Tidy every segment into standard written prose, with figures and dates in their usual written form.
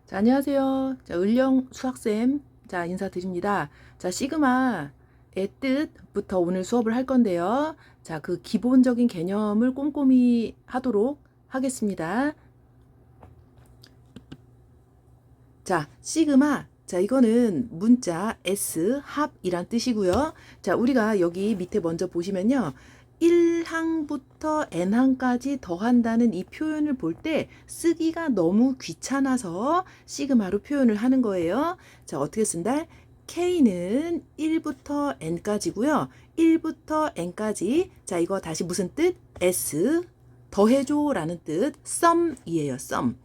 자, 안녕하세요. 자, 을령 수학쌤. 자, 인사드립니다. 자, 시그마의 뜻부터 오늘 수업을 할 건데요. 자, 그 기본적인 개념을 꼼꼼히 하도록 하겠습니다. 자, 시그마. 자, 이거는 문자 S, 합이란 뜻이고요. 자, 우리가 여기 밑에 먼저 보시면요. 1항부터 n항까지 더한다는 이 표현을 볼 때 쓰기가 너무 귀찮아서 시그마로 표현을 하는 거예요. 자, 어떻게 쓴다? K는 1부터 n까지고요. 1부터 n까지. 자, 이거 다시 무슨 뜻? S 더해줘 라는 뜻. 썸이에요. 썸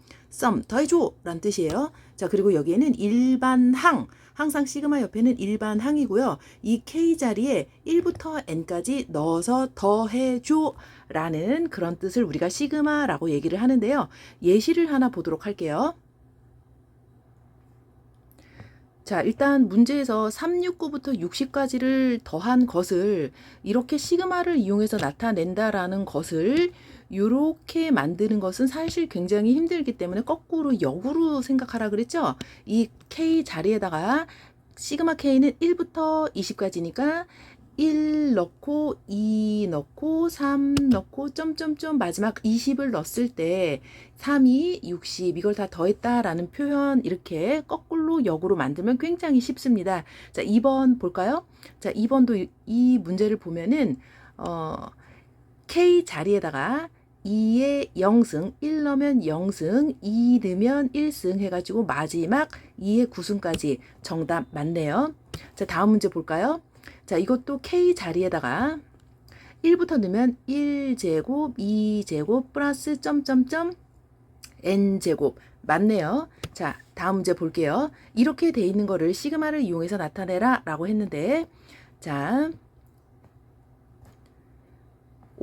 더해줘 라는 뜻이에요. 자, 그리고 여기에는 일반항, 항상 시그마 옆에는 일반항이고요. 이 K 자리에 1부터 n까지 넣어서 더해줘 라는 그런 뜻을 우리가 시그마라고 얘기를 하는데요. 예시를 하나 보도록 할게요. 자, 일단 문제에서 369부터 60까지를 더한 것을 이렇게 시그마를 이용해서 나타낸다라는 것을 이렇게 만드는 것은 사실 굉장히 힘들기 때문에 거꾸로 역으로 생각하라 그랬죠. 이 K 자리에다가 시그마 K는 1부터 20까지니까 1 넣고 2 넣고 3 넣고 점점점 마지막 20을 넣었을 때 3이 60 이걸 다 더했다라는 표현 이렇게 거꾸로 역으로 만들면 굉장히 쉽습니다. 자, 2번 볼까요? 자, 2번도 이 문제를 보면은 K 자리에다가 2의 0승, 1 넣으면 0승, 2 넣으면 1승 해가지고 마지막 2의 9승까지 정답 맞네요. 자, 다음 문제 볼까요? 자, 이것도 K 자리에다가 1부터 넣으면 1제곱, 2제곱, 플러스 점점점 n제곱 맞네요. 자, 다음 문제 볼게요. 이렇게 돼 있는 거를 시그마를 이용해서 나타내라 라고 했는데, 자,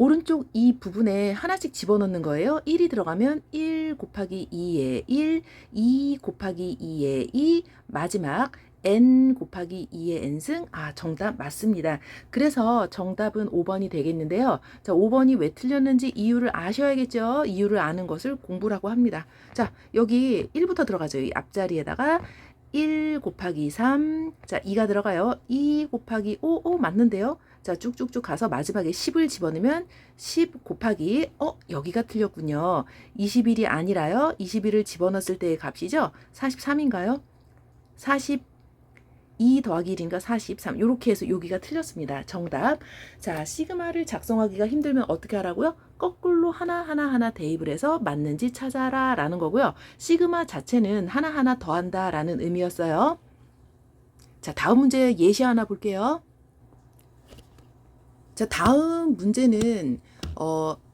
오른쪽 이 부분에 하나씩 집어넣는 거예요. 1이 들어가면 1 곱하기 2에 1, 2 곱하기 2에 2, 마지막 n 곱하기 2의 n승. 아, 정답 맞습니다. 그래서 정답은 5번이 되겠는데요. 자, 5번이 왜 틀렸는지 이유를 아셔야겠죠. 이유를 아는 것을 공부라고 합니다. 자, 여기 1부터 들어가죠. 이 앞자리에다가 1 곱하기 3, 자, 2가 들어가요. 2 곱하기 5, 맞는데요. 자, 쭉쭉쭉 가서 마지막에 10을 집어넣으면 10 곱하기, 여기가 틀렸군요. 21이 아니라요. 21을 집어넣었을 때의 값이죠. 43인가요? 42 더하기 1인가 43. 이렇게 해서 여기가 틀렸습니다. 정답. 자, 시그마를 작성하기가 힘들면 어떻게 하라고요? 거꾸로 하나하나 대입을 해서 맞는지 찾아라 라는 거고요. 시그마 자체는 하나하나 더한다 라는 의미였어요. 자, 다음 문제 예시 하나 볼게요. 자, 다음 문제는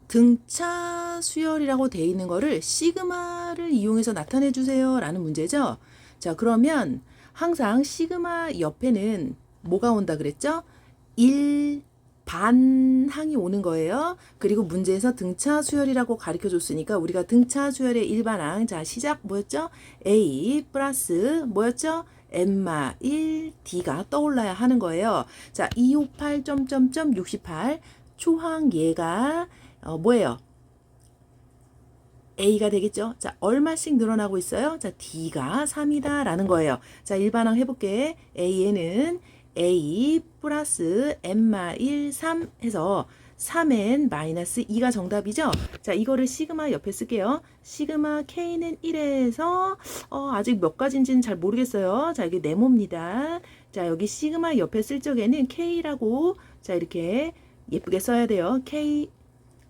등차 수열이라고 되어 있는 거를 시그마를 이용해서 나타내 주세요 라는 문제죠. 자, 그러면 항상 시그마 옆에는 뭐가 온다 그랬죠? 1 반항이 오는 거예요. 그리고 문제에서 등차 수열이라고 가르쳐 줬으니까 우리가 등차 수열의 일반항, 자, 시작 뭐였죠? A 플러스 뭐였죠? 엠마 1 D가 떠올라야 하는 거예요. 자, 258 점점점 68 초항 얘가 뭐예요? A가 되겠죠? 자, 얼마씩 늘어나고 있어요? 자, D가 3이다 라는 거예요. 자, 일반항 해볼게. A에는 A 플러스 N마 1, 3 해서 3n 마이너스 2가 정답이죠? 자, 이거를 시그마 옆에 쓸게요. 시그마 K는 1에서 아직 몇 가지인지는 잘 모르겠어요. 자, 이게 네모입니다. 자, 여기 시그마 옆에 쓸 적에는 K라고 자, 이렇게 예쁘게 써야 돼요. K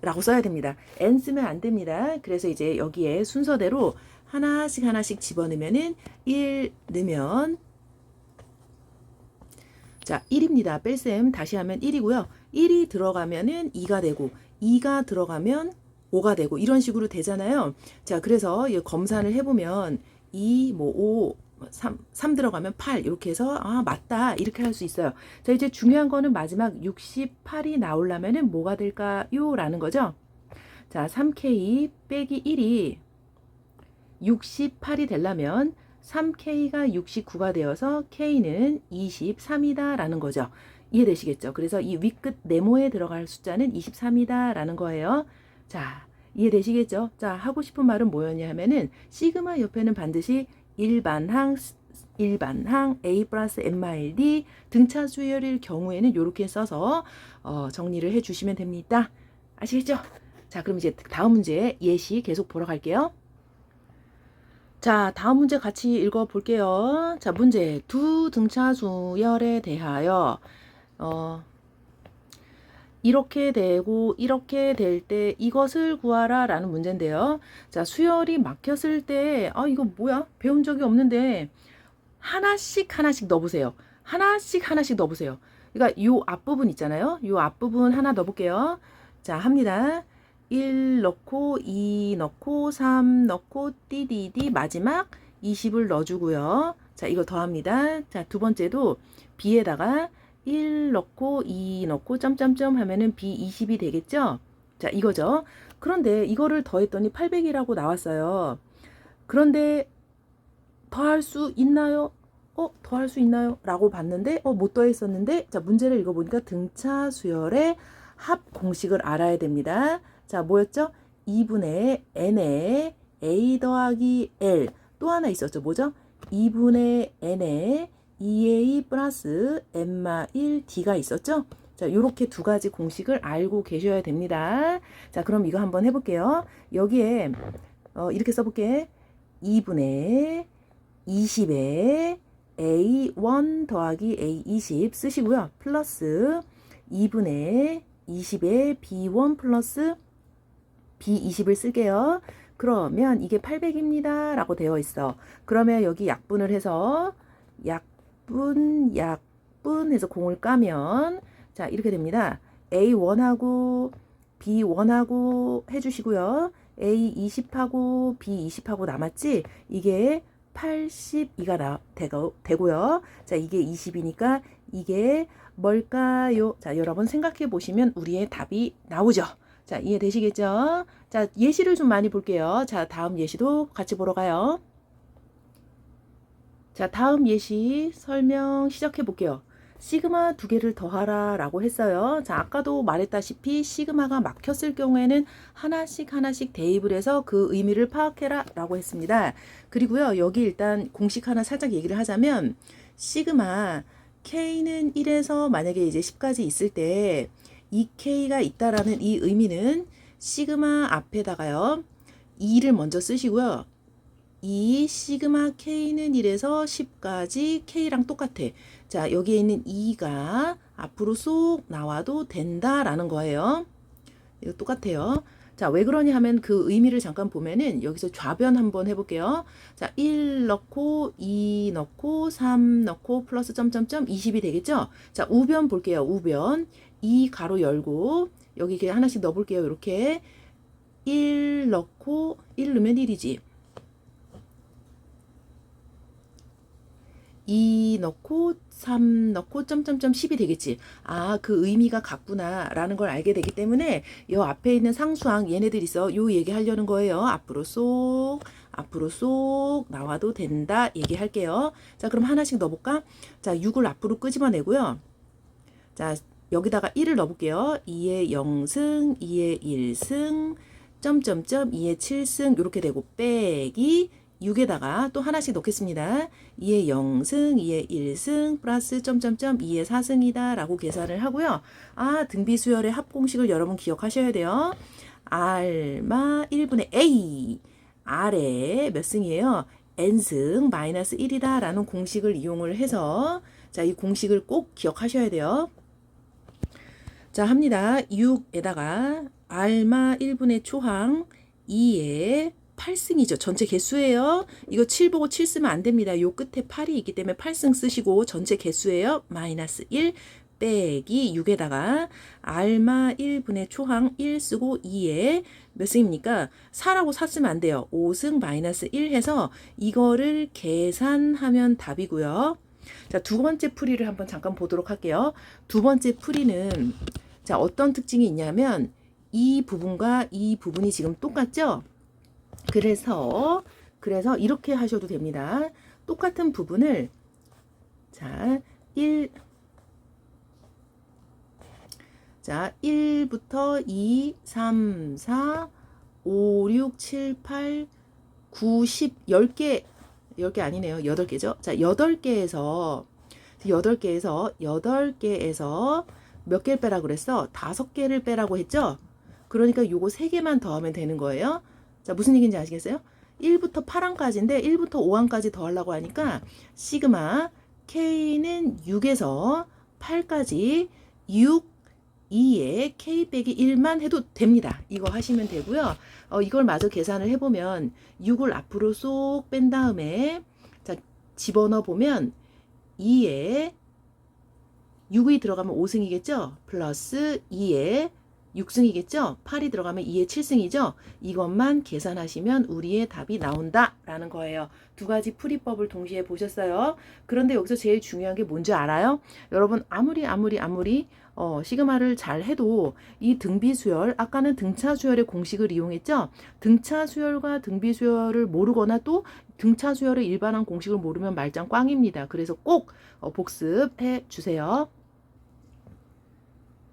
라고 써야 됩니다. n 쓰면 안 됩니다. 그래서 이제 여기에 순서대로 하나씩 집어넣으면은 1 넣으면 자, 1입니다. 뺄셈 다시 하면 1이고요. 1이 들어가면은 2가 되고 2가 들어가면 5가 되고 이런 식으로 되잖아요. 자, 그래서 검산을 해보면 2, 5, 3 들어가면 8 이렇게 해서 맞다 이렇게 할 수 있어요. 자, 이제 중요한 거는 마지막 68이 나오려면은 뭐가 될까요? 라는 거죠. 자, 3K 빼기 1이 68이 되려면 3K가 69가 되어서 K는 23이다 라는 거죠. 이해되시겠죠? 그래서 이 윗끝 네모에 들어갈 숫자는 23이다 라는 거예요. 자, 이해되시겠죠? 자, 하고 싶은 말은 뭐였냐 하면은 시그마 옆에는 반드시 일반항 A 플러스 n 마일 D 등차 수열일 경우에는 이렇게 써서 정리를 해 주시면 됩니다. 아시겠죠? 자, 그럼 이제 다음 문제 예시 계속 보러 갈게요. 자, 다음 문제 같이 읽어 볼게요. 자, 문제 두 등차 수열에 대하여 이렇게 되고 이렇게 될 때 이것을 구하라 라는 문제인데요. 자, 수열이 막혔을 때 이거 뭐야? 배운 적이 없는데 하나씩 넣어보세요. 하나씩 넣어보세요. 그러니까 요 앞부분 있잖아요. 요 앞부분 하나 넣어볼게요. 자, 합니다. 1 넣고 2 넣고 3 넣고 띠디디 마지막 20을 넣어주고요. 자, 이거 더합니다. 자, 두 번째도 B에다가 1 넣고 2 넣고 점점점 하면은 B 20이 되겠죠? 자, 이거죠. 그런데 이거를 더했더니 800이라고 나왔어요. 그런데 더할 수 있나요? 더할 수 있나요? 라고 봤는데 못 더했었는데 자, 문제를 읽어보니까 등차 수열의 합 공식을 알아야 됩니다. 자, 뭐였죠? 2분의 n에 a 더하기 l 또 하나 있었죠. 뭐죠? 2분의 n에 2a 플러스 n마1 d가 있었죠. 자, 요렇게 두 가지 공식을 알고 계셔야 됩니다. 자, 그럼 이거 한번 해볼게요. 여기에 이렇게 써볼게. 2분의 20에 A1 더하기 A20 쓰시고요. 플러스 2분의 20에 B1 플러스 B20을 쓸게요. 그러면 이게 800입니다. 라고 되어 있어. 그러면 여기 약분을 해서 약분 해서 공을 까면 자, 이렇게 됩니다. A1하고 B1하고 해주시고요. A20하고 B20하고 남았지? 이게 82가 되고요. 자, 이게 20이니까 이게 뭘까요? 자, 여러분 생각해 보시면 우리의 답이 나오죠. 자, 이해되시겠죠? 자, 예시를 좀 많이 볼게요. 자, 다음 예시도 같이 보러 가요. 자, 다음 예시 설명 시작해 볼게요. 시그마 두 개를 더하라 라고 했어요. 자, 아까도 말했다시피 시그마가 막혔을 경우에는 하나씩 대입을 해서 그 의미를 파악해라 라고 했습니다. 그리고요, 여기 일단 공식 하나 살짝 얘기를 하자면 시그마 K는 1에서 만약에 이제 10까지 있을 때 이 K가 있다라는 이 의미는 시그마 앞에다가요 2를 먼저 쓰시고요. 이 시그마 K는 1에서 10까지 K랑 똑같아. 자, 여기에 있는 2가 앞으로 쏙 나와도 된다라는 거예요. 이거 똑같아요. 자, 왜 그러냐 하면 그 의미를 잠깐 보면은 여기서 좌변 한번 해볼게요. 자, 1 넣고 2 넣고 3 넣고 플러스 점점점 20이 되겠죠? 자, 우변 볼게요. 우변 2 가로 열고 여기 이렇게 하나씩 넣어볼게요. 이렇게 1 넣고 1 넣으면 1이지. 2 넣고 3 넣고 점점점 10이 되겠지. 아, 그 의미가 같구나 라는 걸 알게 되기 때문에 요 앞에 있는 상수항 얘네들이 있어. 요 얘기 하려는 거예요. 앞으로 쏙 나와도 된다 얘기할게요. 자, 그럼 하나씩 넣어볼까? 자, 6을 앞으로 끄집어내고요. 자, 여기다가 1을 넣어볼게요. 2의 0승 2의 1승 점점점 2의 7승 이렇게 되고 빼기 6에다가 또 하나씩 넣겠습니다. 2의 0승, 2의 1승, 플러스 점점점 2의 4승이다 라고 계산을 하고요. 아, 등비수열의 합공식을 여러분 기억하셔야 돼요. R마 1분의 A, R에 몇 승이에요? N승 마이너스 1이다 라는 공식을 이용을 해서 자, 이 공식을 꼭 기억하셔야 돼요. 자, 합니다. 6에다가 R마 1분의 초항 2에 8승이죠. 전체 개수예요. 이거 7 보고 7 쓰면 안 됩니다. 요 끝에 8이 있기 때문에 8승 쓰시고 전체 개수예요. 마이너스 1 빼기 6에다가 R마 1분의 초항 1 쓰고 2에 몇 승입니까? 4라고 4 쓰면 안 돼요. 5승 마이너스 1 해서 이거를 계산하면 답이고요. 자, 두 번째 풀이를 한번 잠깐 보도록 할게요. 두 번째 풀이는 자, 어떤 특징이 있냐면 이 부분과 이 부분이 지금 똑같죠? 그래서 이렇게 하셔도 됩니다. 똑같은 부분을 자, 1부터 2, 3, 4, 5, 6, 7, 8, 9, 10, 10개 10개 아니네요. 8개죠. 자, 8개에서 몇 개를 빼라 그랬어? 5개를 빼라고 했죠? 그러니까 요거 3개만 더하면 되는 거예요. 자, 무슨 얘기인지 아시겠어요? 1부터 8항까지인데 1부터 5항까지 더하려고 하니까 시그마 K는 6에서 8까지 6, 2에 K 빼기 1만 해도 됩니다. 이거 하시면 되고요. 이걸 마저 계산을 해보면 6을 앞으로 쏙 뺀 다음에 자, 집어넣어 보면 2에 6이 들어가면 5승이겠죠? 플러스 2에 6승이겠죠? 8이 들어가면 2에 7승이죠? 이것만 계산하시면 우리의 답이 나온다라는 거예요. 두 가지 풀이법을 동시에 보셨어요. 그런데 여기서 제일 중요한 게 뭔지 알아요? 여러분 아무리 시그마를 잘 해도 이 등비수열, 아까는 등차수열의 공식을 이용했죠? 등차수열과 등비수열을 모르거나 또 등차수열의 일반한 공식을 모르면 말짱 꽝입니다. 그래서 꼭 복습해 주세요.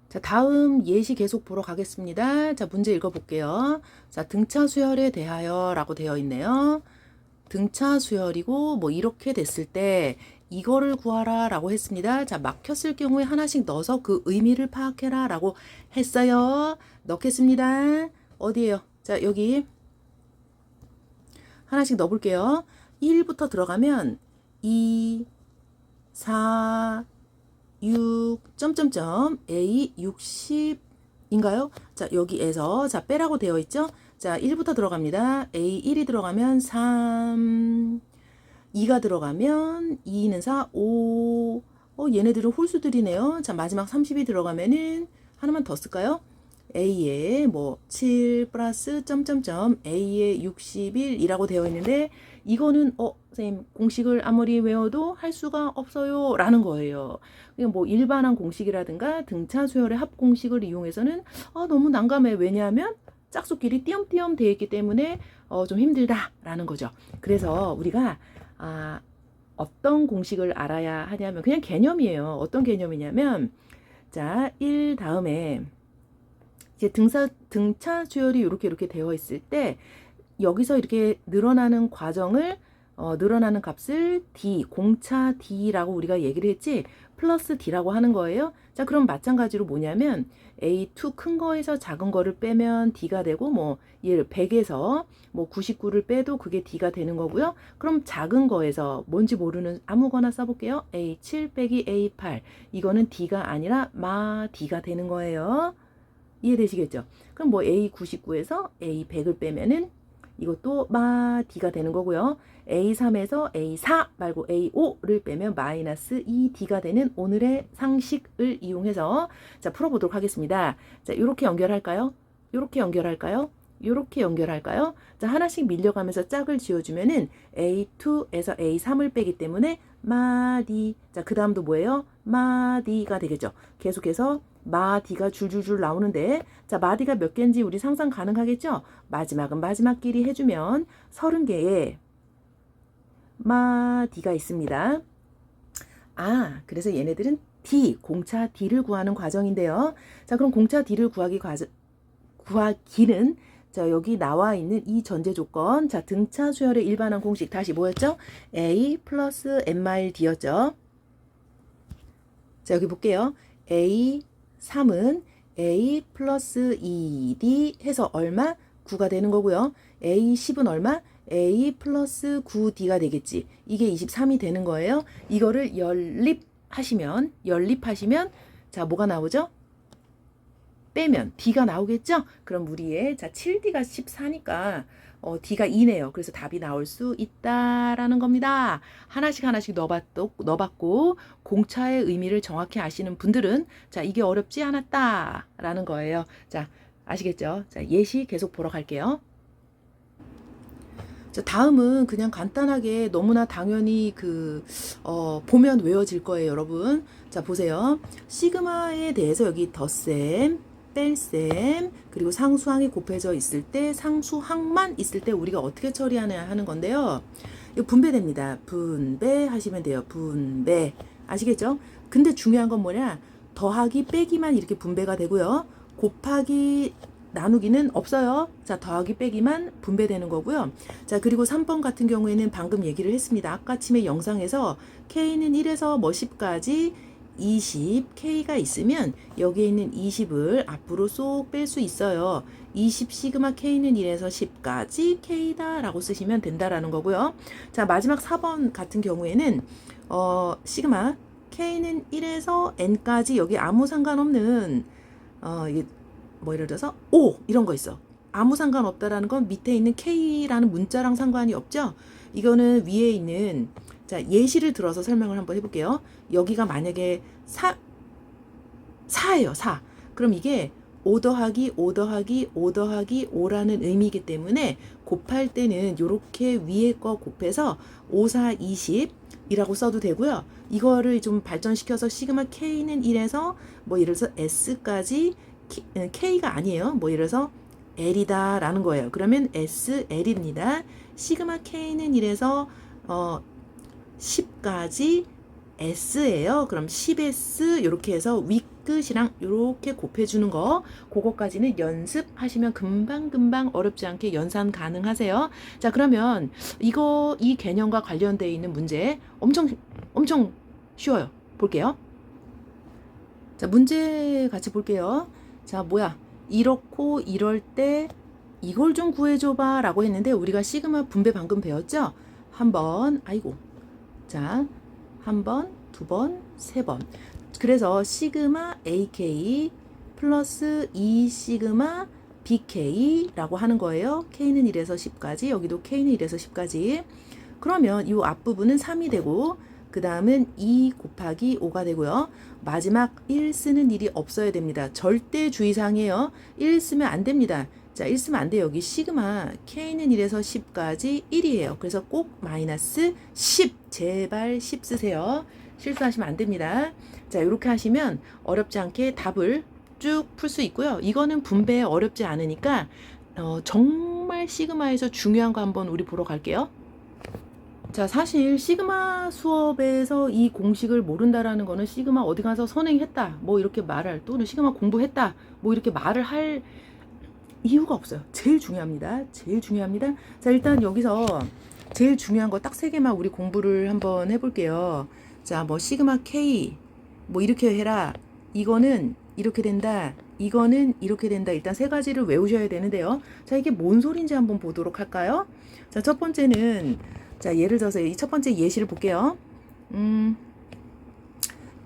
자, 다음 예시 계속 보러 가겠습니다. 자, 문제 읽어볼게요. 자, 등차 수열에 대하여 라고 되어 있네요. 등차 수열이고 뭐 이렇게 됐을 때 이거를 구하라 라고 했습니다. 자, 막혔을 경우에 하나씩 넣어서 그 의미를 파악해라 라고 했어요. 넣겠습니다. 어디에요? 자, 여기 하나씩 넣어볼게요. 1부터 들어가면 2, 4, 6, 점점점, A 60인가요? 자, 여기에서, 자, 빼라고 되어 있죠? 자, 1부터 들어갑니다. A 1이 들어가면 3, 2가 들어가면 2는 4, 5, 얘네들은 홀수들이네요. 자, 마지막 30이 들어가면은 하나만 더 쓸까요? A에 뭐 7 플러스 점점점 A에 61이라고 되어 있는데 이거는 선생님 공식을 아무리 외워도 할 수가 없어요 라는 거예요. 뭐 일반한 공식이라든가 등차 수열의 합 공식을 이용해서는 너무 난감해. 왜냐하면 짝수끼리 띄엄띄엄 되어 있기 때문에 좀 힘들다 라는 거죠. 그래서 우리가 어떤 공식을 알아야 하냐면 그냥 개념이에요. 어떤 개념이냐면 자, 1 다음에 이제 등차 수열이 이렇게 되어 있을 때 여기서 이렇게 늘어나는 과정을 늘어나는 값을 D, 공차 D라고 우리가 얘기를 했지 플러스 D라고 하는 거예요. 자, 그럼 마찬가지로 뭐냐면 A2 큰 거에서 작은 거를 빼면 D가 되고 뭐 얘를 100에서 뭐 99를 빼도 그게 D가 되는 거고요. 그럼 작은 거에서 뭔지 모르는 아무거나 써볼게요. A7 빼기 A8 이거는 D가 아니라 마 D가 되는 거예요. 이해되시겠죠? 그럼 뭐 A99에서 A100을 빼면은 이것도 마 D가 되는 거고요. A3에서 A4 말고 A5를 빼면 마이너스 2D가 되는 오늘의 상식을 이용해서 자, 풀어보도록 하겠습니다. 자, 이렇게 연결할까요? 이렇게 연결할까요? 이렇게 연결할까요? 자, 하나씩 밀려가면서 짝을 지어주면은 A2에서 A3을 빼기 때문에 마디. 자, 그 다음도 뭐예요? 마디가 되겠죠. 계속해서 마디가 줄줄줄 나오는데 자, 마디가 몇 개인지 우리 상상 가능하겠죠? 마지막은 마지막끼리 해주면 30개의 마디가 있습니다. 그래서 얘네들은 D, 공차 D를 구하는 과정인데요. 자, 그럼 공차 D를 구하기는 자, 여기 나와 있는 이 전제 조건. 자, 등차 수열의 일반한 공식 다시 뭐였죠? A 플러스 N D였죠. 자, 여기 볼게요. A3은 A 플러스 2D 해서 얼마? 9가 되는 거고요. A10은 얼마? A 플러스 9D가 되겠지. 이게 23이 되는 거예요. 이거를 연립하시면 자, 뭐가 나오죠? 빼면 D가 나오겠죠? 그럼 우리의 자 7D가 14니까 D가 2네요. 그래서 답이 나올 수 있다라는 겁니다. 하나씩 넣어봤고 공차의 의미를 정확히 아시는 분들은 자 이게 어렵지 않았다라는 거예요. 자 아시겠죠? 자 예시 계속 보러 갈게요. 자, 다음은 그냥 간단하게 너무나 당연히 보면 외워질 거예요, 여러분. 자, 보세요. 시그마에 대해서 여기 덧셈, 뺄셈, 그리고 상수항이 곱해져 있을 때, 상수항만 있을 때 우리가 어떻게 처리하냐 하는 건데요. 이거 분배됩니다. 분배하시면 돼요. 분배. 아시겠죠? 근데 중요한 건 뭐냐? 더하기, 빼기만 이렇게 분배가 되고요. 곱하기, 나누기는 없어요. 자, 더하기 빼기만 분배되는 거고요. 자, 그리고 3번 같은 경우에는 방금 얘기를 했습니다. 아까 침의 영상에서 K는 1에서 뭐 10까지 20, K가 있으면 여기에 있는 20을 앞으로 쏙 뺄 수 있어요. 20 시그마 K는 1에서 10까지 K다 라고 쓰시면 된다라는 거고요. 자, 마지막 4번 같은 경우에는 시그마 K는 1에서 N까지 여기 아무 상관없는 이게 뭐 예를 들어서 5 이런 거 있어. 아무 상관없다라는 건 밑에 있는 K라는 문자랑 상관이 없죠. 이거는 위에 있는 자, 예시를 들어서 설명을 한번 해볼게요. 여기가 만약에 4예요. 4. 그럼 이게 5 더하기 5 더하기 5 더하기 5라는 의미이기 때문에 곱할 때는 이렇게 위에 거 곱해서 5, 4, 20이라고 써도 되고요. 이거를 좀 발전시켜서 시그마 K는 1에서 뭐 예를 들어서 S까지 K가 아니에요. 뭐 예를 들어서 L이다 라는 거예요. 그러면 SL입니다. 시그마 K는 1에서 10까지 S예요. 그럼 10S 이렇게 해서 윗끝이랑 이렇게 곱해주는 거 그거까지는 연습하시면 금방금방 어렵지 않게 연산 가능하세요. 자, 그러면 이 개념과 관련되어 있는 문제 엄청 쉬워요. 볼게요. 자, 문제 같이 볼게요. 자, 뭐야 이렇고 이럴 때 이걸 좀 구해줘봐 라고 했는데 우리가 시그마 분배 방금 배웠죠? 자, 한 번, 두 번, 세 번. 그래서 시그마 AK 플러스 2 시그마 BK라고 하는 거예요. K는 1에서 10까지, 여기도 K는 1에서 10까지. 그러면 이 앞부분은 3이 되고 그 다음은 2 곱하기 5가 되고요. 마지막 1 쓰는 일이 없어야 됩니다. 절대 주의사항이에요. 1 쓰면 안 됩니다. 자, 1 쓰면 안 돼요. 여기 시그마 K는 1에서 10까지 1이에요. 그래서 꼭 마이너스 10. 제발 10 쓰세요. 실수하시면 안 됩니다. 자, 이렇게 하시면 어렵지 않게 답을 쭉 풀 수 있고요. 이거는 분배 어렵지 않으니까 정말 시그마에서 중요한 거 한번 우리 보러 갈게요. 자, 사실 시그마 수업에서 이 공식을 모른다라는 거는 시그마 어디 가서 선행했다 뭐 이렇게 말할 또는 시그마 공부했다 뭐 이렇게 말을 할 이유가 없어요. 제일 중요합니다. 제일 중요합니다. 자, 일단 여기서 제일 중요한 거 딱 3개만 우리 공부를 한번 해볼게요. 자, 뭐 시그마 K 뭐 이렇게 해라. 이거는 이렇게 된다. 이거는 이렇게 된다. 일단 3가지를 외우셔야 되는데요. 자, 이게 뭔 소린지 한번 보도록 할까요? 자, 첫 번째는 자, 예를 들어서 이 첫 번째 예시를 볼게요.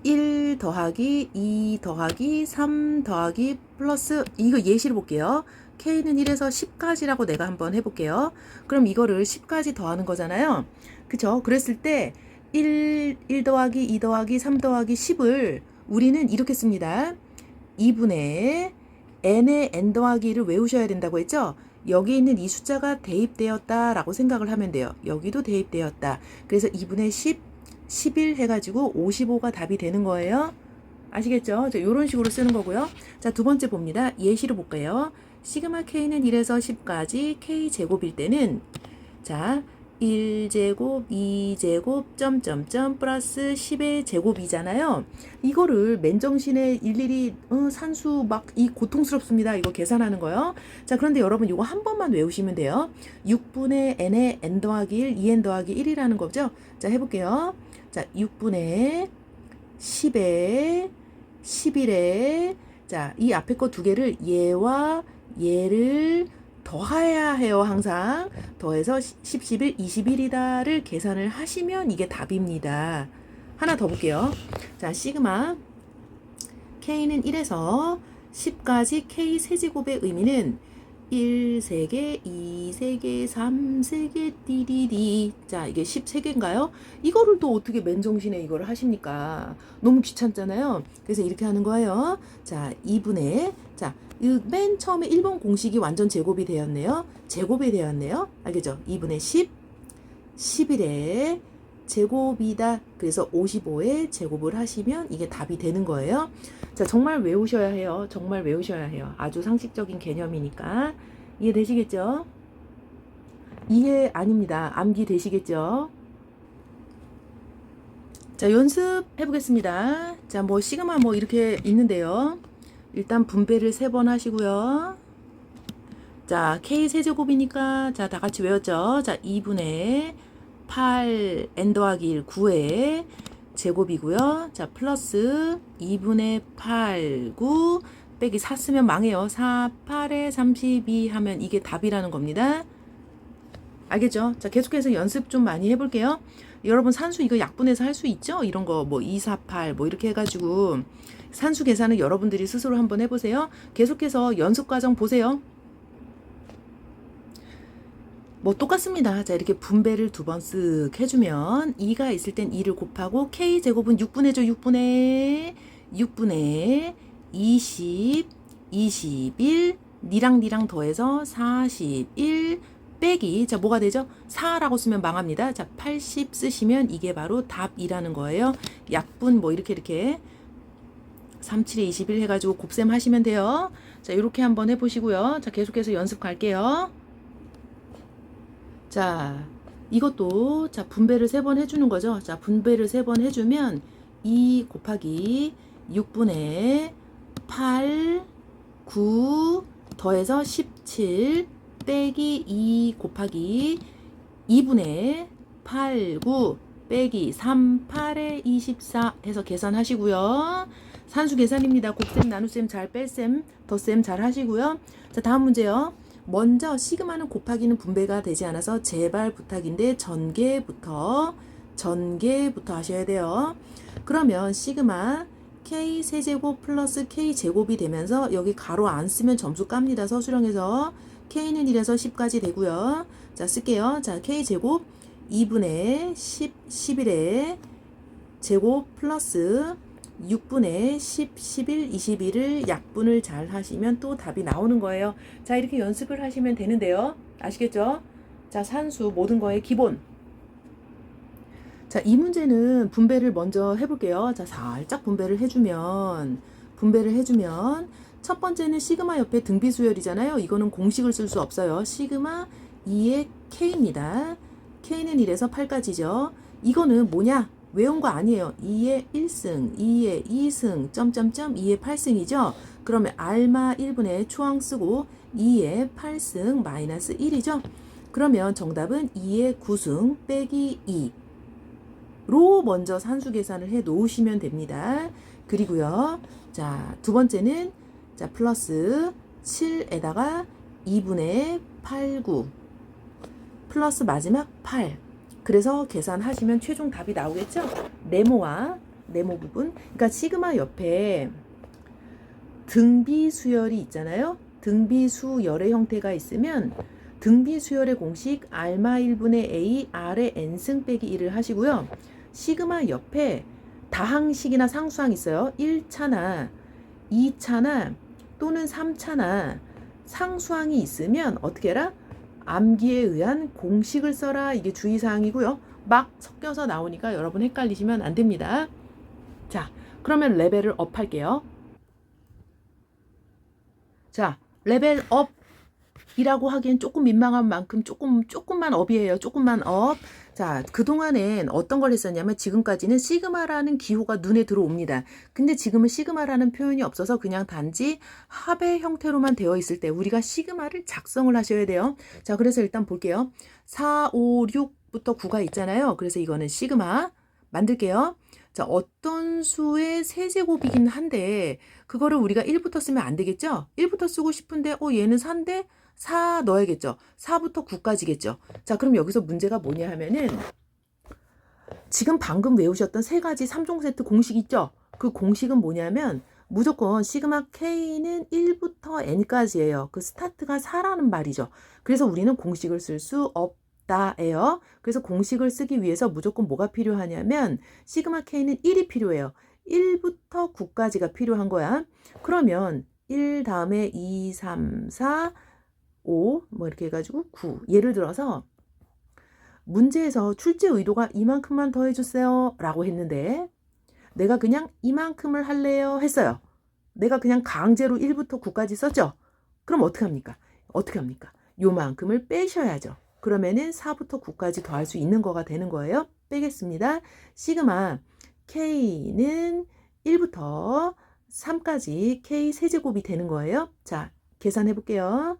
1 더하기 2 더하기 3 더하기 플러스 이거 예시를 볼게요. K는 1에서 10까지라고 내가 한번 해볼게요. 그럼 이거를 10까지 더하는 거잖아요. 그쵸? 그랬을 때 1 더하기 2 더하기 3 더하기 10을 우리는 이렇게 씁니다. 2분의 n의 n 더하기를 외우셔야 된다고 했죠? 여기 있는 이 숫자가 대입되었다 라고 생각을 하면 돼요. 여기도 대입되었다. 그래서 2분의 10, 11 해가지고 55가 답이 되는 거예요. 아시겠죠? 이런 식으로 쓰는 거고요. 자, 두 번째 봅니다. 예시로 볼까요? 시그마 K는 1에서 10까지 K제곱일 때는 자, 1제곱, 2제곱, 점점점 플러스 10의 제곱이잖아요. 이거를 맨정신에 일일이 산수 막 이 고통스럽습니다. 이거 계산하는 거요. 자, 그런데 여러분 이거 한 번만 외우시면 돼요. 6분의 n의 n 더하기 1, 2n 더하기 1이라는 거죠. 자, 해볼게요. 자, 6분의 10에 11에 자, 이 앞에 거 두 개를 얘와 얘를 더해야 해요. 항상 더해서 10, 11, 21이다를 계산을 하시면 이게 답입니다. 하나 더 볼게요. 자, 시그마 K는 1에서 10까지 K 세제곱의 의미는 1 3개, 2 3개, 3 3개, 띠디디. 자, 이게 13개인가요? 이거를 또 어떻게 맨정신에 이걸 하십니까? 너무 귀찮잖아요. 그래서 이렇게 하는 거예요. 자, 2분의 자, 맨 처음에 1번 공식이 완전 제곱이 되었네요. 제곱이 되었네요. 알겠죠? 2분의 10, 11의 제곱이다. 그래서 55의 제곱을 하시면 이게 답이 되는 거예요. 자, 정말 외우셔야 해요. 정말 외우셔야 해요. 아주 상식적인 개념이니까. 이해되시겠죠? 이해 아닙니다. 암기 되시겠죠? 자, 연습해 보겠습니다. 자, 뭐 시그마 뭐 이렇게 있는데요. 일단 분배를 3번 하시고요. 자, K 세제곱이니까 자, 다 같이 외웠죠? 자, 2분의 8 n 더하기 1 9의 제곱이고요. 자, 플러스 2분의 8 9 빼기 4 쓰면 망해요. 4 8에 32 하면 이게 답이라는 겁니다. 알겠죠? 자, 계속해서 연습 좀 많이 해볼게요. 여러분 산수 이거 약분해서 할 수 있죠? 이런 거 뭐 2, 4, 8 뭐 이렇게 해가지고 산수 계산은 여러분들이 스스로 한번 해보세요. 계속해서 연습 과정 보세요. 뭐 똑같습니다. 자, 이렇게 분배를 두 번 쓱 해주면 2가 있을 땐 2를 곱하고 K제곱은 6분의죠. 6분의 20, 21, 니랑 더해서 41 빼기, 자, 뭐가 되죠? 4라고 쓰면 망합니다. 자, 80 쓰시면 이게 바로 답이라는 거예요. 약분 뭐 이렇게 37에 21 해가지고 곱셈 하시면 돼요. 자, 이렇게 한번 해보시고요. 자, 계속해서 연습 갈게요. 자, 이것도 자, 분배를 3번 해주는 거죠. 자, 분배를 3번 해주면 2 곱하기 6분의 8, 9 더해서 17 빼기 2 곱하기 2분의 8, 9 빼기 3, 8에 24 해서 계산하시고요. 산수 계산입니다. 곱셈, 나눗셈, 잘 뺄셈, 덧셈 잘 하시고요. 자, 다음 문제요. 먼저 시그마는 곱하기는 분배가 되지 않아서 제발 부탁인데 전개부터 하셔야 돼요. 그러면 시그마 K 세제곱 플러스 K 제곱이 되면서 여기 가로 안 쓰면 점수 깝니다. 서술형에서 K는 1에서 10까지 되고요. 자, 쓸게요. 자, K 제곱 2분의 10, 11의 제곱 플러스 6분의 10, 11, 21을 약분을 잘 하시면 또 답이 나오는 거예요. 자, 이렇게 연습을 하시면 되는데요. 아시겠죠? 자, 산수 모든 거의 기본. 자, 이 문제는 분배를 먼저 해볼게요. 자, 살짝 분배를 해주면 첫 번째는 시그마 옆에 등비수열이잖아요. 이거는 공식을 쓸 수 없어요. 시그마 2의 K입니다. K는 1에서 8까지죠. 이거는 뭐냐? 외운 거 아니에요. 2의 1승, 2의 2승, 점점점 2의 8승이죠. 그러면 알마 1분의 초항 쓰고 2의 8승 마이너스 1이죠. 그러면 정답은 2의 9승 빼기 2로 먼저 산수 계산을 해 놓으시면 됩니다. 그리고요. 자, 두 번째는 자, 플러스 7에다가 2분의 8, 9 플러스 마지막 8. 그래서 계산하시면 최종 답이 나오겠죠? 네모 부분. 그러니까 시그마 옆에 등비수열이 있잖아요. 등비수열의 형태가 있으면 등비수열의 공식 알마 1분의 A R의 N승 빼기 1을 하시고요. 시그마 옆에 다항식이나 상수항 있어요. 1차나 2차나 또는 3차나 상수항이 있으면 어떻게 해라? 암기에 의한 공식을 써라. 이게 주의사항이고요. 막 섞여서 나오니까 여러분 헷갈리시면 안 됩니다. 자, 그러면 레벨을 업 할게요. 자, 레벨 업이라고 하기엔 조금 민망한 만큼 조금만 업이에요. 조금만 업. 자, 그동안엔 어떤 걸 했었냐면 지금까지는 시그마라는 기호가 눈에 들어옵니다. 근데 지금은 시그마라는 표현이 없어서 그냥 단지 합의 형태로만 되어 있을 때 우리가 시그마를 작성을 하셔야 돼요. 자, 그래서 일단 볼게요. 4, 5, 6부터 9가 있잖아요. 그래서 이거는 시그마 만들게요. 자, 어떤 수의 세제곱이긴 한데 그거를 우리가 1부터 쓰면 안 되겠죠? 1부터 쓰고 싶은데 얘는 4인데 4 넣어야겠죠. 4부터 9까지겠죠. 자, 그럼 여기서 문제가 뭐냐 하면은 지금 방금 외우셨던 세 가지 3종 세트 공식 있죠? 그 공식은 뭐냐면 무조건 시그마 K는 1부터 N까지예요. 그 스타트가 4라는 말이죠. 그래서 우리는 공식을 쓸 수 없다예요. 그래서 공식을 쓰기 위해서 무조건 뭐가 필요하냐면 시그마 K는 1이 필요해요. 1부터 9까지가 필요한 거야. 그러면 1 다음에 2, 3, 4 5, 뭐 이렇게 해가지고 9. 예를 들어서 문제에서 출제 의도가 이만큼만 더 해주세요 라고 했는데 내가 그냥 이만큼을 할래요 했어요. 내가 그냥 강제로 1부터 9까지 썼죠. 그럼 어떻게 합니까? 요만큼을 빼셔야죠. 그러면은 4부터 9까지 더할 수 있는 거가 되는 거예요. 빼겠습니다. 시그마 K는 1부터 3까지 K 세제곱이 되는 거예요. 자, 계산해 볼게요.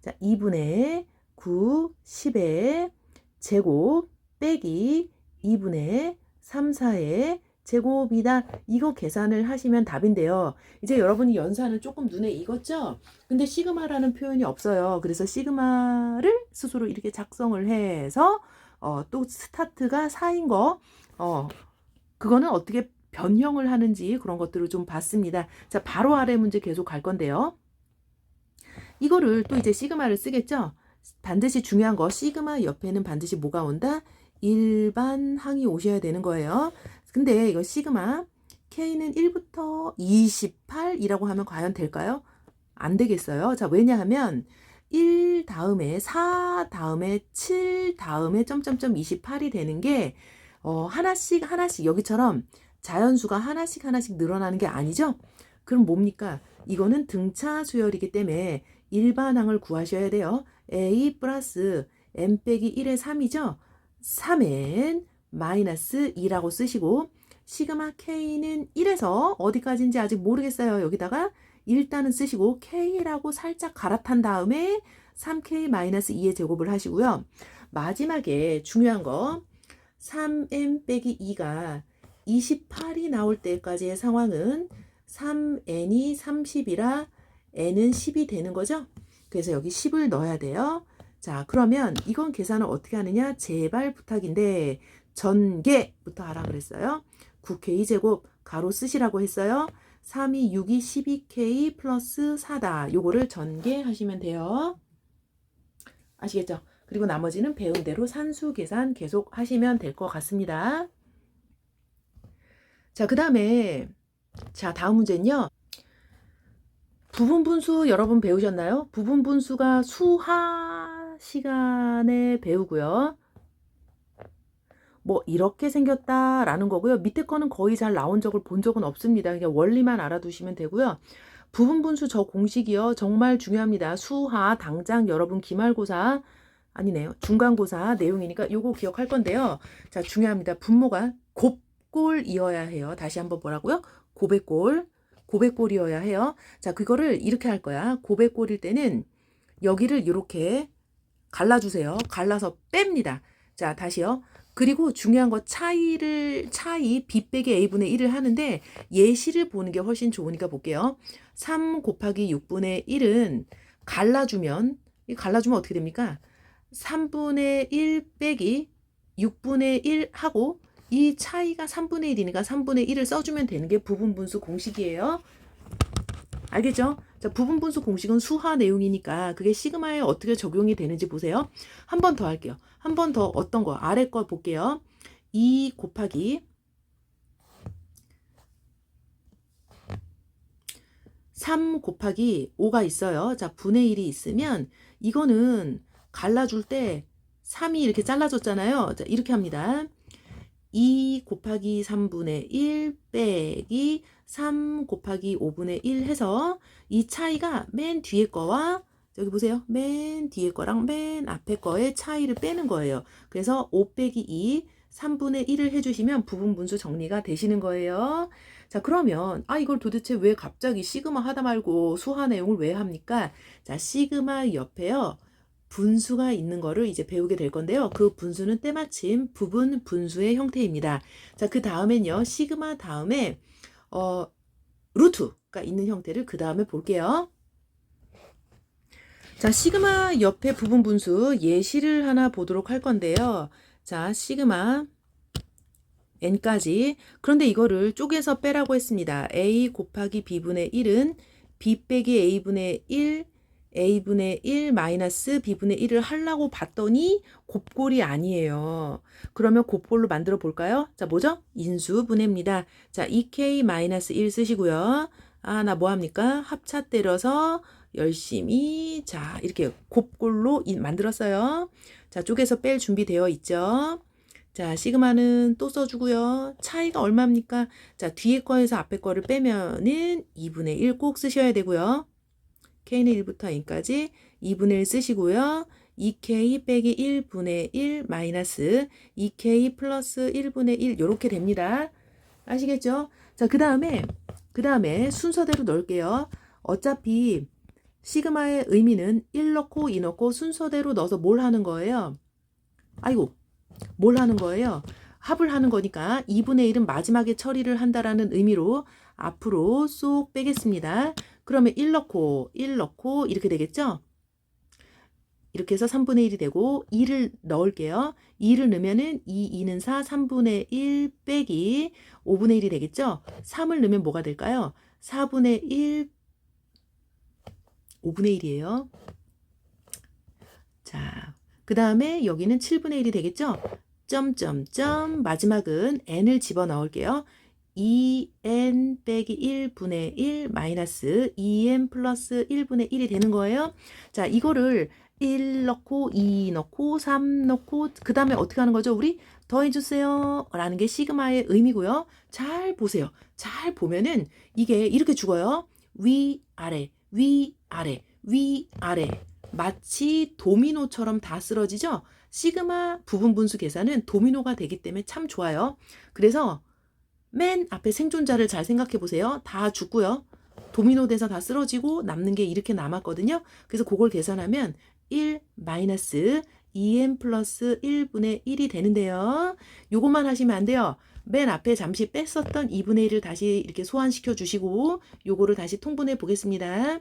자, 2분의 9, 10의 제곱 빼기 2분의 3, 4의 제곱이다. 이거 계산을 하시면 답인데요. 이제 여러분이 연산은 조금 눈에 익었죠? 근데 시그마라는 표현이 없어요. 그래서 시그마를 스스로 이렇게 작성을 해서 또 스타트가 4인 거 그거는 어떻게 변형을 하는지 그런 것들을 좀 봤습니다. 자, 바로 아래 문제 계속 갈 건데요. 이거를 또 이제 시그마를 쓰겠죠? 반드시 중요한 거 시그마 옆에는 반드시 뭐가 온다? 일반항이 오셔야 되는 거예요. 근데 이거 시그마 K는 1부터 28이라고 하면 과연 될까요? 안 되겠어요. 자, 왜냐하면 1 다음에 4 다음에 7 다음에 점점점 28이 되는 게 하나씩 여기처럼 자연수가 하나씩 늘어나는 게 아니죠? 그럼 뭡니까? 이거는 등차 수열이기 때문에 일반항을 구하셔야 돼요. A 플러스 n 빼기 1의 3이죠? 3n 마이너스 2라고 쓰시고 시그마 K는 1에서 어디까지인지 아직 모르겠어요. 여기다가 일단은 쓰시고 K라고 살짝 갈아탄 다음에 3K 마이너스 2의 제곱을 하시고요. 마지막에 중요한 거 3n 빼기 2가 28이 나올 때까지의 상황은 3n이 30이라 n은 10이 되는 거죠. 그래서 여기 10을 넣어야 돼요. 자, 그러면 이건 계산을 어떻게 하느냐? 제발 부탁인데 전개부터 하라 그랬어요. 9K 제곱 가로 쓰시라고 했어요. 3이 6이 12K 플러스 4다. 요거를 전개하시면 돼요. 아시겠죠? 그리고 나머지는 배운 대로 산수 계산 계속 하시면 될 것 같습니다. 자, 그 다음에 다음 문제는요. 부분분수 여러분 배우셨나요? 부분분수가 수하 시간에 배우고요. 뭐 이렇게 생겼다라는 거고요. 밑에 거는 거의 잘 나온 적을 본 적은 없습니다. 그냥 원리만 알아두시면 되고요. 부분분수 저 공식이요. 정말 중요합니다. 수하 당장 여러분 기말고사 아니네요. 중간고사 내용이니까 요거 기억할 건데요. 자, 중요합니다. 분모가 곱골이어야 해요. 다시 한번 뭐라고요? 고백골이어야 해요. 자, 그거를 이렇게 할 거야. 고백골일 때는 여기를 이렇게 갈라주세요. 갈라서 뺍니다. 자, 다시요. 그리고 중요한 거 차이 B 빼기 A분의 1을 하는데 예시를 보는 게 훨씬 좋으니까 볼게요. 3 곱하기 6분의 1은 갈라주면 어떻게 됩니까? 3분의 1 빼기 6분의 1 하고 이 차이가 3분의 1이니까 3분의 1을 써주면 되는 게 부분분수 공식이에요. 알겠죠? 자, 부분분수 공식은 수하 내용이니까 그게 시그마에 어떻게 적용이 되는지 보세요. 한 번 더 할게요. 한 번 더 어떤 거? 아래 거 볼게요. 2 곱하기 3 곱하기 5가 있어요. 자, 분의 1이 있으면 이거는 갈라줄 때 3이 이렇게 잘라졌잖아요. 자, 이렇게 합니다. 2 곱하기 3분의 1 빼기 3 곱하기 5분의 1 해서 이 차이가 맨 뒤에 거와 여기 보세요. 맨 뒤에 거랑 맨 앞에 거의 차이를 빼는 거예요. 그래서 5 빼기 2 3분의 1을 해주시면 부분분수 정리가 되시는 거예요. 자, 그러면 이걸 도대체 왜 갑자기 시그마 하다 말고 수하 내용을 왜 합니까? 자, 시그마 옆에요. 분수가 있는 거를 이제 배우게 될 건데요. 그 분수는 때마침 부분 분수의 형태입니다. 자, 그 다음엔요. 시그마 다음에 루트가 있는 형태를 그 다음에 볼게요. 자, 시그마 옆에 부분 분수 예시를 하나 보도록 할 건데요. 자, 시그마 n까지. 그런데 이거를 쪼개서 빼라고 했습니다. a 곱하기 b분의 1은 b 빼기 a분의 1 a분의 1 마이너스 b분의 1을 하려고 봤더니 곱골이 아니에요. 그러면 곱골로 만들어 볼까요? 자, 뭐죠? 인수분해입니다. 자, 2k 마이너스 1 쓰시고요. 나 뭐합니까? 합차 때려서 열심히 자, 이렇게 곱골로 만들었어요. 자, 쪼개서 뺄 준비 되어 있죠. 자, 시그마는 또 써주고요. 차이가 얼마입니까? 자, 뒤에 거에서 앞에 거를 빼면은 2분의 1 꼭 쓰셔야 되고요. K는 1부터 N까지 2분의 1 쓰시고요. 2K 빼기 1분의 1 마이너스 2K 플러스 1분의 1 이렇게 됩니다. 아시겠죠? 자, 그 다음에 순서대로 넣을게요. 어차피 시그마의 의미는 1 넣고 2 넣고 순서대로 넣어서 뭘 하는 거예요? 아이고, 뭘 하는 거예요? 합을 하는 거니까 2분의 1은 마지막에 처리를 한다라는 의미로 앞으로 쏙 빼겠습니다. 그러면 1 넣고 1 넣고 이렇게 되겠죠? 이렇게 해서 3분의 1이 되고 2를 넣을게요. 2를 넣으면은 2, 2는 4, 3분의 1 빼기 5분의 1이 되겠죠? 3을 넣으면 뭐가 될까요? 4분의 1, 5분의 1이에요. 자, 그 다음에 여기는 7분의 1이 되겠죠? 점점점 마지막은 n을 집어넣을게요. 2n 빼기 1분의 1 마이너스 2n 플러스 1분의 1이 되는 거예요. 자, 이거를 1 넣고 2 넣고 3 넣고 그 다음에 어떻게 하는 거죠? 우리 더해주세요 라는 게 시그마의 의미고요. 잘 보세요. 잘 보면은 이게 이렇게 죽어요. 위 아래 위 아래 위 아래 마치 도미노처럼 다 쓰러지죠? 시그마 부분 분수 계산은 도미노가 되기 때문에 참 좋아요. 그래서 맨 앞에 생존자를 잘 생각해 보세요. 다 죽고요. 도미노 돼서 다 쓰러지고 남는 게 이렇게 남았거든요. 그래서 그걸 계산하면 1 마이너스 2n 플러스 1분의 1이 되는데요. 요것만 하시면 안 돼요. 맨 앞에 잠시 뺐었던 2분의 1을 다시 이렇게 소환시켜 주시고 요거를 다시 통분해 보겠습니다.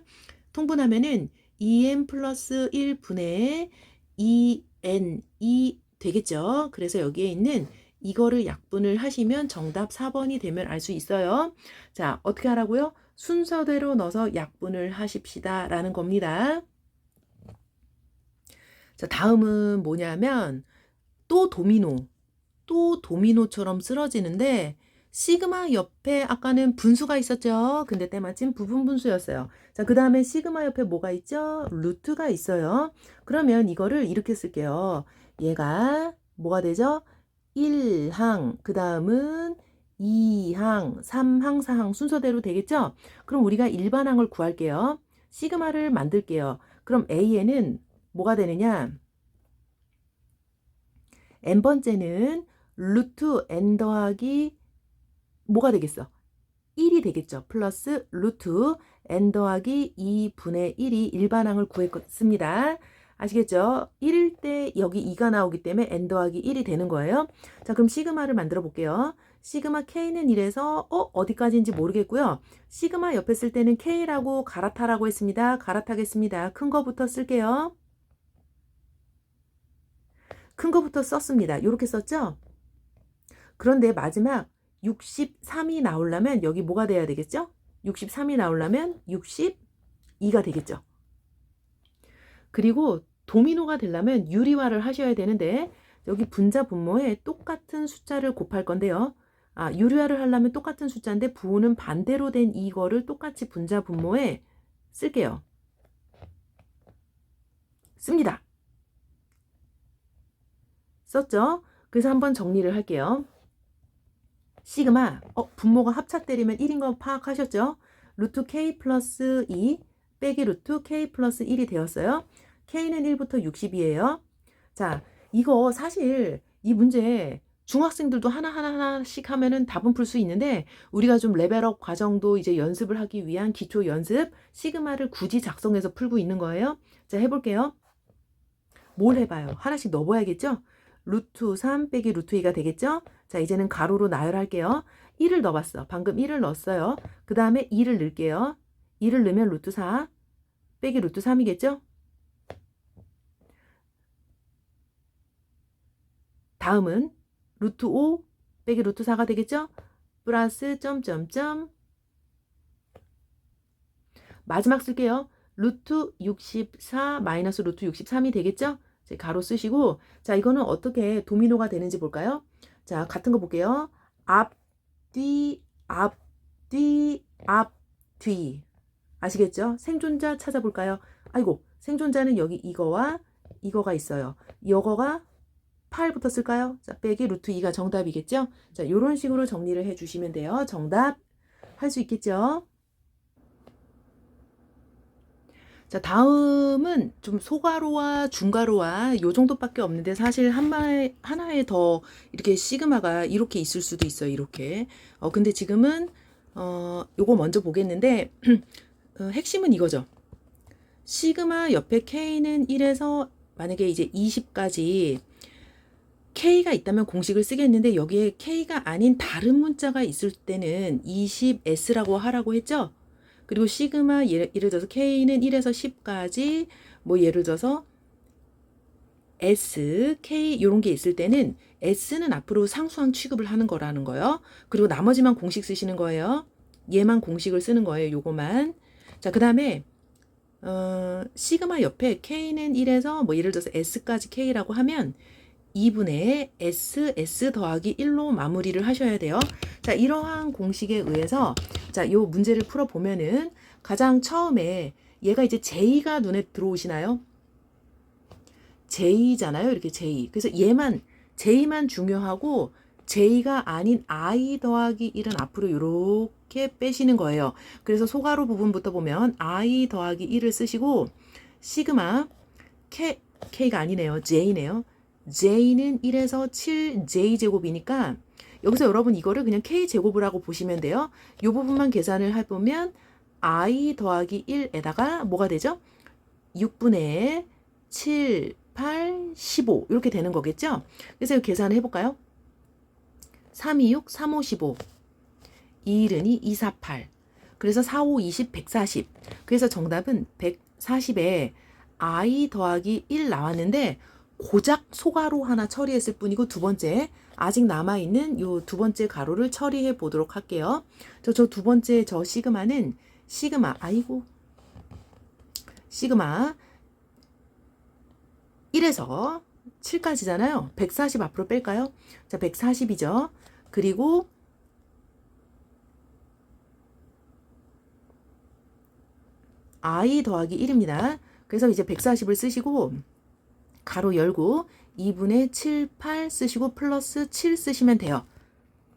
통분하면은 2n 플러스 1분의 2n이 되겠죠. 그래서 여기에 있는 이거를 약분을 하시면 정답 4번이 되면 알 수 있어요. 자, 어떻게 하라고요? 순서대로 넣어서 약분을 하십시다 라는 겁니다. 자, 다음은 뭐냐면 또 도미노처럼 쓰러지는데 시그마 옆에 아까는 분수가 있었죠. 근데 때마침 부분 분수였어요. 자, 그 다음에 시그마 옆에 뭐가 있죠? 루트가 있어요. 그러면 이거를 이렇게 쓸게요. 얘가 뭐가 되죠? 1항, 그 다음은 2항, 3항, 4항 순서대로 되겠죠? 그럼 우리가 일반항을 구할게요. 시그마를 만들게요. 그럼 A에는 뭐가 되느냐? n번째는 루트 n 더하기 뭐가 되겠어? 1이 되겠죠. 플러스 루트 n 더하기 2분의 1이 일반항을 구했습니다. 아시겠죠? 1일 때 여기 2가 나오기 때문에 n 더하기 1이 되는 거예요. 자, 그럼 시그마를 만들어 볼게요. 시그마 k는 이래서 어디까지인지 모르겠고요. 시그마 옆에 쓸 때는 k라고 갈아타라고 했습니다. 갈아타겠습니다. 큰 거부터 쓸게요. 큰 거부터 썼습니다. 이렇게 썼죠? 그런데 마지막 63이 나오려면 여기 뭐가 돼야 되겠죠? 63이 나오려면 62가 되겠죠. 그리고 도미노가 되려면 유리화를 하셔야 되는데 여기 분자 분모에 똑같은 숫자를 곱할 건데요. 유리화를 하려면 똑같은 숫자인데 부호는 반대로 된 이거를 똑같이 분자 분모에 쓸게요. 씁니다. 썼죠? 그래서 한번 정리를 할게요. 시그마, 분모가 합차 때리면 1인 거 파악하셨죠? 루트 k 플러스 2 빼기 루트 k 플러스 1이 되었어요. k는 1부터 60이에요. 자, 이거 사실 이 문제 중학생들도 하나씩 하면은 답은 풀 수 있는데 우리가 좀 레벨업 과정도 이제 연습을 하기 위한 기초 연습 시그마를 굳이 작성해서 풀고 있는 거예요. 자, 해볼게요. 뭘 해봐요? 하나씩 넣어봐야겠죠? 루트 3 빼기 루트 2가 되겠죠? 자, 이제는 가로로 나열할게요. 1을 넣어봤어. 방금 1을 넣었어요. 그 다음에 2를 넣을게요. 2를 넣으면 루트 4 빼기 루트 3이겠죠? 다음은 루트 5 빼기 루트 4가 되겠죠? 플러스 점점점 마지막 쓸게요. 루트 64 마이너스 루트 63이 되겠죠? 가로 쓰시고 자, 이거는 어떻게 도미노가 되는지 볼까요? 자, 같은 거 볼게요. 앞, 뒤, 앞, 뒤, 앞, 뒤. 아시겠죠? 생존자 찾아볼까요? 아이고, 생존자는 여기 이거와 이거가 있어요. 이거가 8부터 쓸까요? 자, 빼기 루트 2가 정답이겠죠? 자, 이런 식으로 정리를 해주시면 돼요. 정답 할 수 있겠죠? 자, 다음은 좀 소가로와 중가로와 요 정도밖에 없는데 사실 하나에 더 이렇게 시그마가 이렇게 있을 수도 있어요. 이렇게. 근데 지금은 요거 먼저 보겠는데 핵심은 이거죠. 시그마 옆에 K는 1에서 만약에 이제 20까지 K가 있다면 공식을 쓰겠는데 여기에 K가 아닌 다른 문자가 있을 때는 20S라고 하라고 했죠. 그리고 시그마 예를 들어서 K는 1에서 10까지 뭐 예를 들어서 S, K 이런 게 있을 때는 S는 앞으로 상수항 취급을 하는 거라는 거예요. 그리고 나머지만 공식 쓰시는 거예요. 얘만 공식을 쓰는 거예요. 요거만. 자, 그 다음에 시그마 옆에 K는 1에서 뭐 예를 들어서 S까지 K라고 하면 2분의 S 더하기 1로 마무리를 하셔야 돼요. 자, 이러한 공식에 의해서 자, 요 문제를 풀어보면은 가장 처음에 얘가 이제 J가 눈에 들어오시나요? J잖아요. 이렇게 J. 그래서 얘만 J만 중요하고 J가 아닌 I 더하기 1은 앞으로 이렇게 빼시는 거예요. 그래서 소괄호 부분부터 보면 I 더하기 1을 쓰시고 시그마 K가 아니네요. J네요. J는 1에서 7J제곱이니까 여기서 여러분 이거를 그냥 K제곱을 하고 보시면 돼요. 이 부분만 계산을 해보면 I 더하기 1에다가 뭐가 되죠? 6분의 7, 8, 15 이렇게 되는 거겠죠? 그래서 이거 계산을 해볼까요? 3, 2, 6, 3, 5, 15 2, 1은 2, 2, 4, 8 그래서 4, 5, 20, 140 그래서 정답은 140에 I 더하기 1 나왔는데 고작 소가로 하나 처리했을 뿐이고 두 번째 아직 남아있는 요 두 번째 가로를 처리해 보도록 할게요. 저 두 번째 저 시그마 시그마 1에서 7까지잖아요. 140 앞으로 뺄까요? 자, 140이죠. 그리고 I 더하기 1입니다. 그래서 이제 140을 쓰시고 가로 열고 2분의 7, 8 쓰시고 플러스 7 쓰시면 돼요.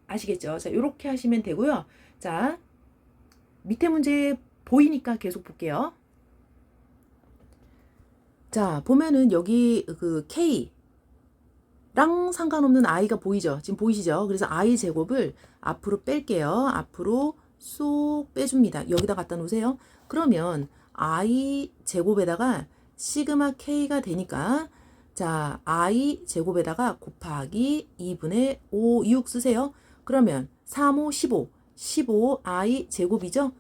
아시겠죠? 자, 이렇게 하시면 되고요. 자, 밑에 문제 보이니까 계속 볼게요. 자, 보면은 여기 그 K랑 상관없는 I가 보이죠? 지금 보이시죠? 그래서 I 제곱을 앞으로 뺄게요. 앞으로 쏙 빼줍니다. 여기다 갖다 놓으세요. 그러면 I 제곱에다가 시그마 K가 되니까 자, I 제곱에다가 곱하기 2분의 5, 6 쓰세요. 그러면 3, 5, 15, 15 I 제곱이죠?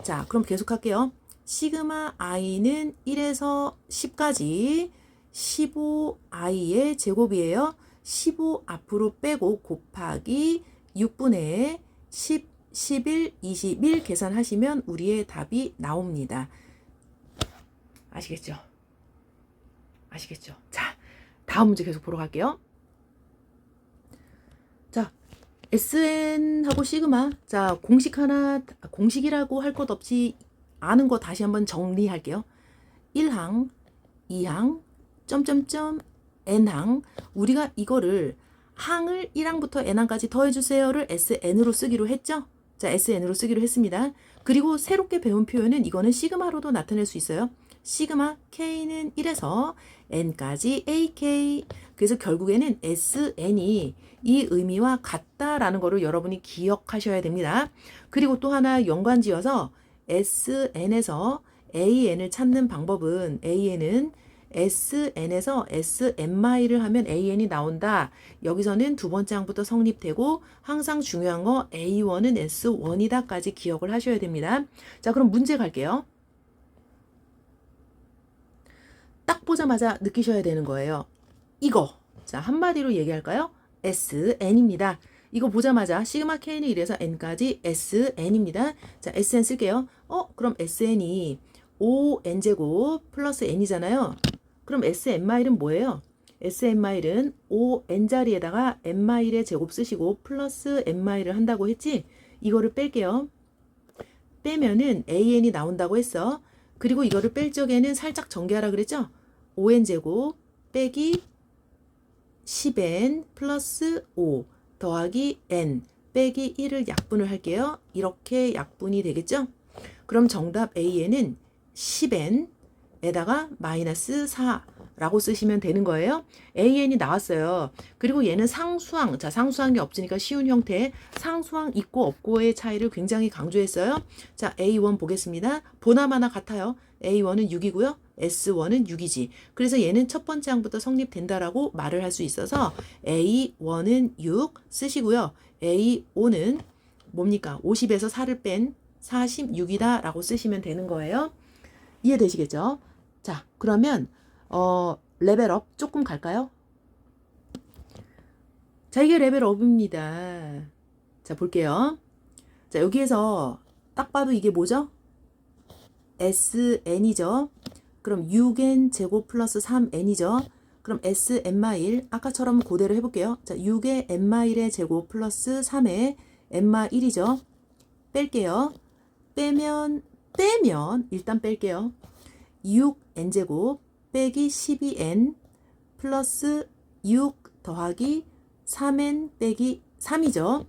자, 그럼 계속 할게요. 시그마 I는 1에서 10까지 15I의 제곱이에요. 15 앞으로 빼고 곱하기 6분의 10, 11, 21 계산하시면 우리의 답이 나옵니다. 아시겠죠? 아시겠죠? 자, 다음 문제 계속 보러 갈게요. 자, SN하고 시그마. 자, 공식이라고 할 것 없이 아는 거 다시 한번 정리할게요. 1항, 2항, 점점점, n항. 우리가 이거를 항을 1항부터 n항까지 더해주세요를 SN으로 쓰기로 했죠? 자, SN으로 쓰기로 했습니다. 그리고 새롭게 배운 표현은 이거는 시그마로도 나타낼 수 있어요. 시그마 K는 1에서 N까지 AK. 그래서 결국에는 SN이 이 의미와 같다라는 거를 여러분이 기억하셔야 됩니다. 그리고 또 하나 연관지어서 SN에서 AN을 찾는 방법은 AN은 SN에서 SN마이를 하면 AN이 나온다. 여기서는 두 번째 항부터 성립되고 항상 중요한 거 A1은 S1이다까지 기억을 하셔야 됩니다. 자, 그럼 문제 갈게요. 딱 보자마자 느끼셔야 되는 거예요. 이거. 자, 한마디로 얘기할까요? SN입니다. 이거 보자마자 시그마 K는 1에서 N까지 SN입니다. 자, SN 쓸게요. 그럼 SN이 5N제곱 플러스 N이잖아요. 그럼 SN마일은 뭐예요? SN마일은 5N자리에다가 N마일의 제곱 쓰시고 플러스 N마일을 한다고 했지? 이거를 뺄게요. 빼면은 AN이 나온다고 했어. 그리고 이거를 뺄 적에는 살짝 전개하라 그랬죠? 5N제곱 빼기 10N 플러스 5 더하기 N 빼기 1을 약분을 할게요. 이렇게 약분이 되겠죠? 그럼 정답 AN은 10N에다가 마이너스 라고 쓰시면 되는 거예요. AN이 나왔어요. 그리고 얘는 상수항. 자, 상수항이 없으니까 쉬운 형태. 상수항 있고 없고의 차이를 굉장히 강조했어요. 자, A1 보겠습니다. 보나마나 같아요. A1은 6이고요. S1은 6이지. 그래서 얘는 첫 번째 항부터 성립된다라고 말을 할 수 있어서 A1은 6 쓰시고요. A5는 뭡니까? 50에서 4를 뺀 46이다 라고 쓰시면 되는 거예요. 이해되시겠죠? 자, 그러면 레벨업 조금 갈까요? 자, 이게 레벨업입니다. 자, 볼게요. 자, 여기에서 딱 봐도 이게 뭐죠? SN이죠. 그럼 6n 제곱 플러스 3n이죠. 그럼 SN-1 아까처럼 그대로 해볼게요. 자, 6의 n-1의 제곱 플러스 3의 n-1이죠. 뺄게요. 빼면 일단 뺄게요. 6n제곱 빼기 12n 플러스 6 더하기 3n 빼기 3이죠.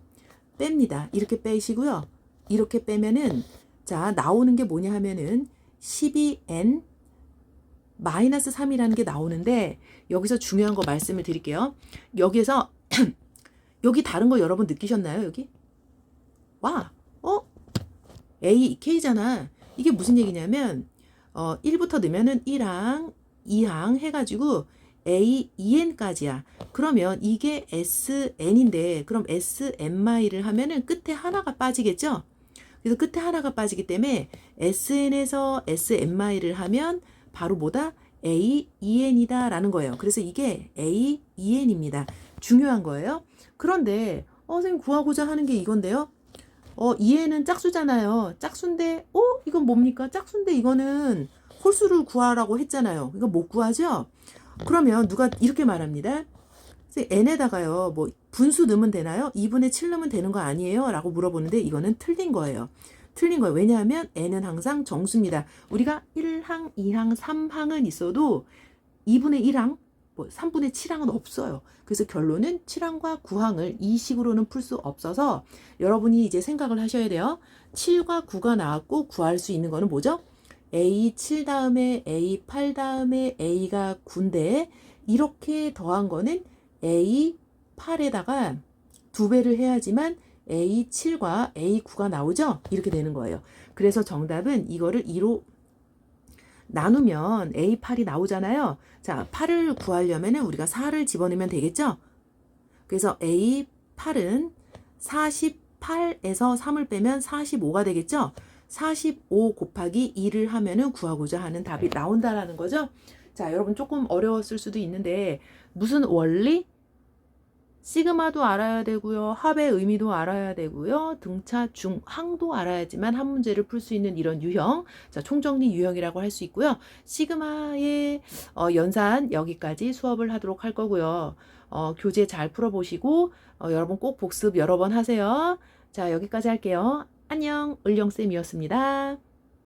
뺍니다. 이렇게 빼시고요. 이렇게 빼면은 자, 나오는 게 뭐냐 하면은 12n 마이너스 3이라는 게 나오는데 여기서 중요한 거 말씀을 드릴게요. 여기에서 여기 다른 거 여러분 느끼셨나요? 여기? 와, A, K잖아. 이게 무슨 얘기냐면 1부터 넣으면은 1항, 2항 해가지고 A, EN까지야. 그러면 이게 SN인데 그럼 SN-를 하면은 끝에 하나가 빠지겠죠? 그래서 끝에 하나가 빠지기 때문에 SN에서 SM-를 하면 바로 뭐다? AEN이다 라는 거예요. 그래서 이게 AEN입니다. 중요한 거예요. 그런데 선생님 구하고자 하는 게 이건데요. EN은 짝수잖아요. 짝수인데 이건 뭡니까? 짝수인데 이거는 홀수를 구하라고 했잖아요. 이거 못 구하죠? 그러면 누가 이렇게 말합니다. n에다가요, 뭐 분수 넣으면 되나요? 2분의 7 넣으면 되는 거 아니에요? 라고 물어보는데 이거는 틀린 거예요. 틀린 거예요. 왜냐하면 n은 항상 정수입니다. 우리가 1항, 2항, 3항은 있어도 2분의 1항, 뭐 3분의 7항은 없어요. 그래서 결론은 7항과 9항을 이 식으로는 풀 수 없어서 여러분이 이제 생각을 하셔야 돼요. 7과 9가 나왔고 구할 수 있는 거는 뭐죠? A7 다음에 A8 다음에 A가 9인데 이렇게 더한 거는 A8에다가 2배를 해야지만 A7과 A9가 나오죠? 이렇게 되는 거예요. 그래서 정답은 이거를 2로 나누면 A8이 나오잖아요. 자, 8을 구하려면 우리가 4를 집어넣으면 되겠죠? 그래서 A8은 48에서 3을 빼면 45가 되겠죠? 45 곱하기 2를 하면은 구하고자 하는 답이 나온다라는 거죠. 자, 여러분 조금 어려웠을 수도 있는데 무슨 원리? 시그마도 알아야 되고요. 합의 의미도 알아야 되고요. 등차, 중, 항도 알아야지만 한 문제를 풀 수 있는 이런 유형. 자, 총정리 유형이라고 할 수 있고요. 시그마의 연산 여기까지 수업을 하도록 할 거고요. 교재 잘 풀어보시고 여러분 꼭 복습 여러 번 하세요. 자, 여기까지 할게요. 안녕, 을령쌤이었습니다.